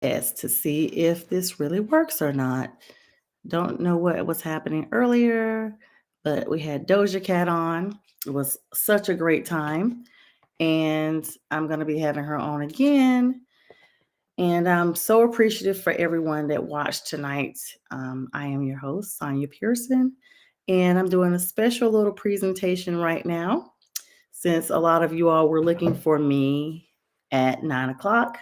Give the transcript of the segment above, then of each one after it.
test to see if this really works or not. Don't know what was happening earlier, but we had Doja Cat on. It was such a great time. And I'm going to be having her on again. And I'm so appreciative for everyone that watched tonight. I am your host, Sonja Pearson, and I'm doing a special little presentation right now since a lot of you all were looking for me at 9 o'clock.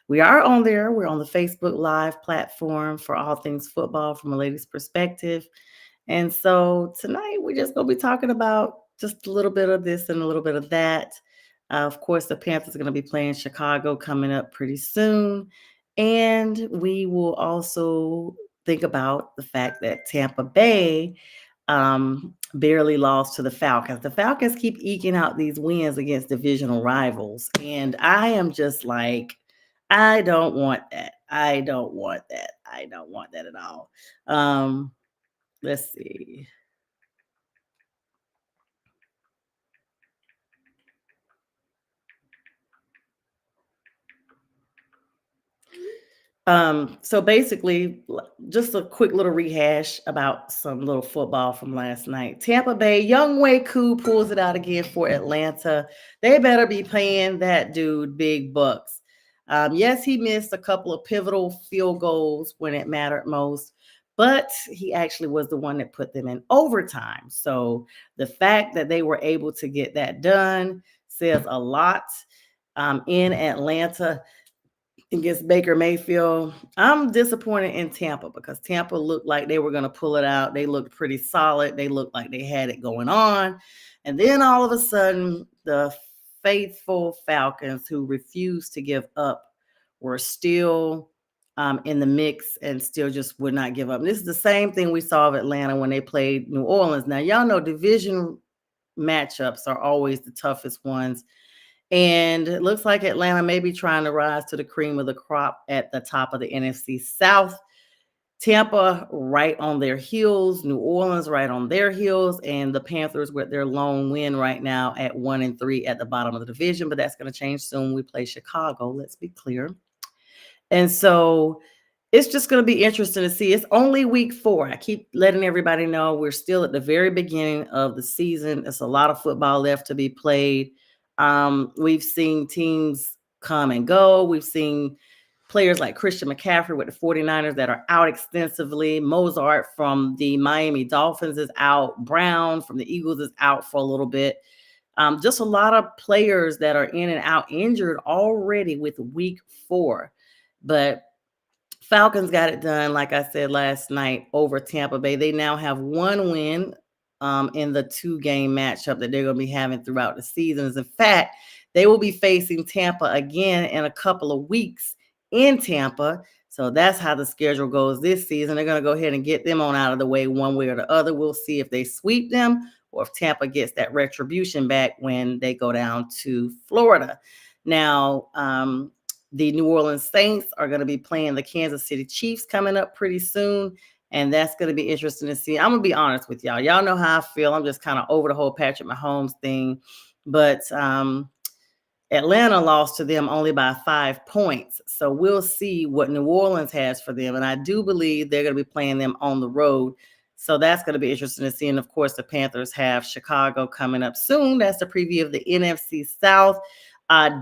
We are on there. We're on the Facebook Live platform for all things football from a lady's perspective. And so tonight we're just going to be talking about just a little bit of this and a little bit of that. Of course, the Panthers are going to be playing Chicago coming up pretty soon. And we will also think about the fact that Tampa Bay barely lost to the Falcons. The Falcons keep eking out these wins against divisional rivals. And I am just like, I don't want that. I don't want that. I don't want that at all. Let's see. So basically, just a quick little rehash about some little football from last night. Tampa Bay, Young Wei Koo pulls it out again for Atlanta. They better be paying that dude big bucks. Yes, he missed a couple of pivotal field goals when it mattered most, but he actually was the one that put them in overtime. So the fact that they were able to get that done says a lot. In Atlanta against Baker Mayfield. I'm disappointed in Tampa because Tampa looked like they were going to pull it out. They looked pretty solid. They looked like they had it going on. And then all of a sudden, the faithful Falcons who refused to give up were still in the mix and still just would not give up. This is the same thing we saw of Atlanta when they played New Orleans. Now, y'all know division matchups are always the toughest ones. And it looks like Atlanta may be trying to rise to the cream of the crop at the top of the NFC South. Tampa right on their heels, New Orleans right on their heels, and the Panthers with their lone win right now at 1-3 at the bottom of the division. But that's going to change soon. We play Chicago, let's be clear. And so it's just going to be interesting to see. It's only week 4. I keep letting everybody know we're still at the very beginning of the season. There's a lot of football left to be played. We've seen teams come and go. We've seen players like Christian McCaffrey with the 49ers that are out extensively. Mozart from the Miami Dolphins is out. Brown from the Eagles is out for a little bit. Just a lot of players that are in and out injured already with week 4. But Falcons got it done, like I said last night, over Tampa Bay. They now have one win in the 2-game matchup that they're going to be having throughout the seasons. In fact, they will be facing Tampa again in a couple of weeks in Tampa. So that's how the schedule goes this season. They're going to go ahead and get them on out of the way one way or the other. We'll see if they sweep them or if Tampa gets that retribution back when they go down to Florida. Now, the New Orleans Saints are going to be playing the Kansas City Chiefs coming up pretty soon. And that's going to be interesting to see. I'm going to be honest with y'all. Y'all know how I feel. I'm just kind of over the whole Patrick Mahomes thing. But Atlanta lost to them only by 5 points. So we'll see what New Orleans has for them. And I do believe they're going to be playing them on the road. So that's going to be interesting to see. And of course, the Panthers have Chicago coming up soon. That's the preview of the NFC South.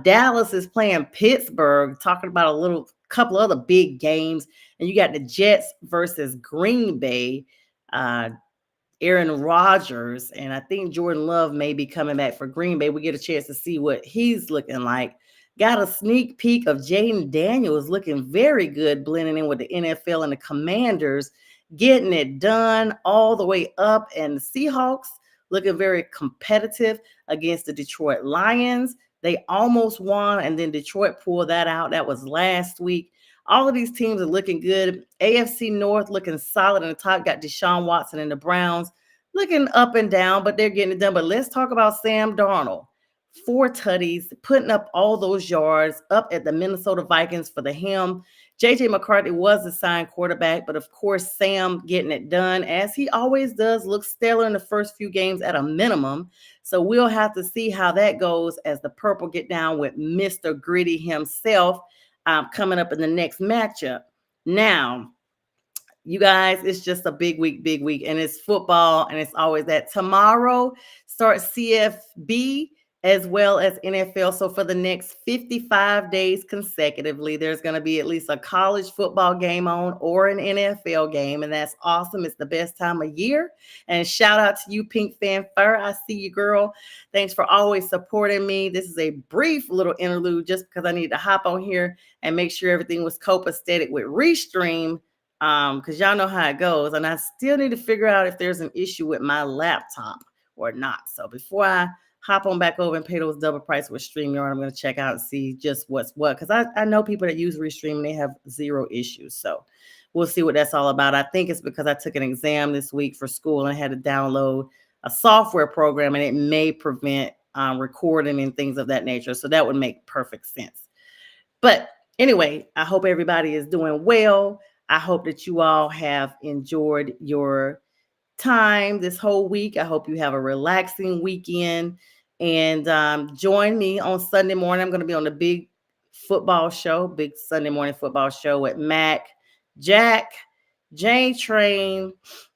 Dallas is playing Pittsburgh, talking about a couple other big games. And you got the Jets versus Green Bay. Aaron Rodgers, and I think Jordan Love may be coming back for Green Bay. We get a chance to see what he's looking like. Got a sneak peek of Jaden Daniels looking very good, blending in with the NFL and the Commanders, getting it done all the way up. And the Seahawks looking very competitive against the Detroit Lions. They almost won, and then Detroit pulled that out. That was last week. All of these teams are looking good. AFC North looking solid in the top. Got Deshaun Watson and the Browns looking up and down, but they're getting it done. But let's talk about Sam Darnold. 4 tutties, putting up all those yards up at the Minnesota Vikings for the him. J.J. McCarthy was the signed quarterback, but of course, Sam getting it done, as he always does, looks stellar in the first few games at a minimum. So we'll have to see how that goes as the Purple get down with Mr. Gritty himself. coming up in the next matchup. Now, you guys, it's just a big week, and it's football, and it's always that. Tomorrow starts CFB as well as NFL. So for the next 55 days consecutively, there's going to be at least a college football game on or an NFL game, and that's awesome. It's the best time of year. And shout out to you, Pink Fanfare. I see you, girl. Thanks for always supporting me. This is a brief little interlude just because I need to hop on here and make sure everything was copacetic with Restream, because y'all know how it goes, and I still need to figure out if there's an issue with my laptop or not. So before I hop on back over and pay those double price with StreamYard, I'm going to check out and see just what's what, because I know people that use Restream and they have zero issues. So we'll see what that's all about. I think it's because I took an exam this week for school and I had to download a software program, and it may prevent recording and things of that nature. So that would make perfect sense. But anyway, I hope everybody is doing well. I hope that you all have enjoyed your time this whole week. I hope you have a relaxing weekend, and join me on Sunday morning. I'm going to be on the big Sunday morning football show with Mac, Jack, Jane Train,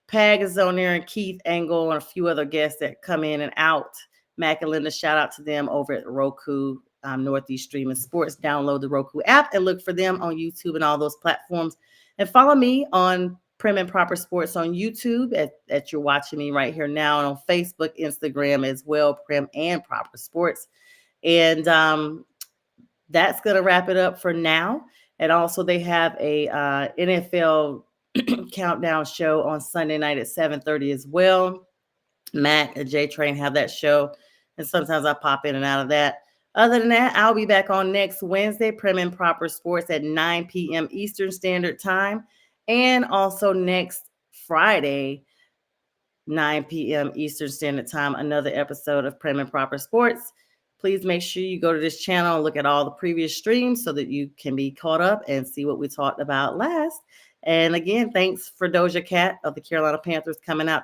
Pag is on there, and Keith Angle, and a few other guests that come in and out. Mac and Linda, shout out to them over at Roku, Northeast Streaming Sports. Download the Roku app and look for them on YouTube and all those platforms. And follow me on Prim and Proper Sports on YouTube that you're watching me right here now, and on Facebook, Instagram as well, Prim and Proper Sports. And that's going to wrap it up for now. And also they have a NFL countdown show on Sunday night at 7:30 as well. Matt and J Train have that show, and sometimes I pop in and out of that. Other than that, I'll be back on next Wednesday, Prim and Proper Sports at 9 p.m. Eastern Standard Time. And also next Friday, 9 p.m. Eastern Standard Time, another episode of Prim and Proper Sports. Please make sure you go to this channel and look at all the previous streams so that you can be caught up and see what we talked about last. And again, thanks for Dojo Kat of the Carolina Panthers coming out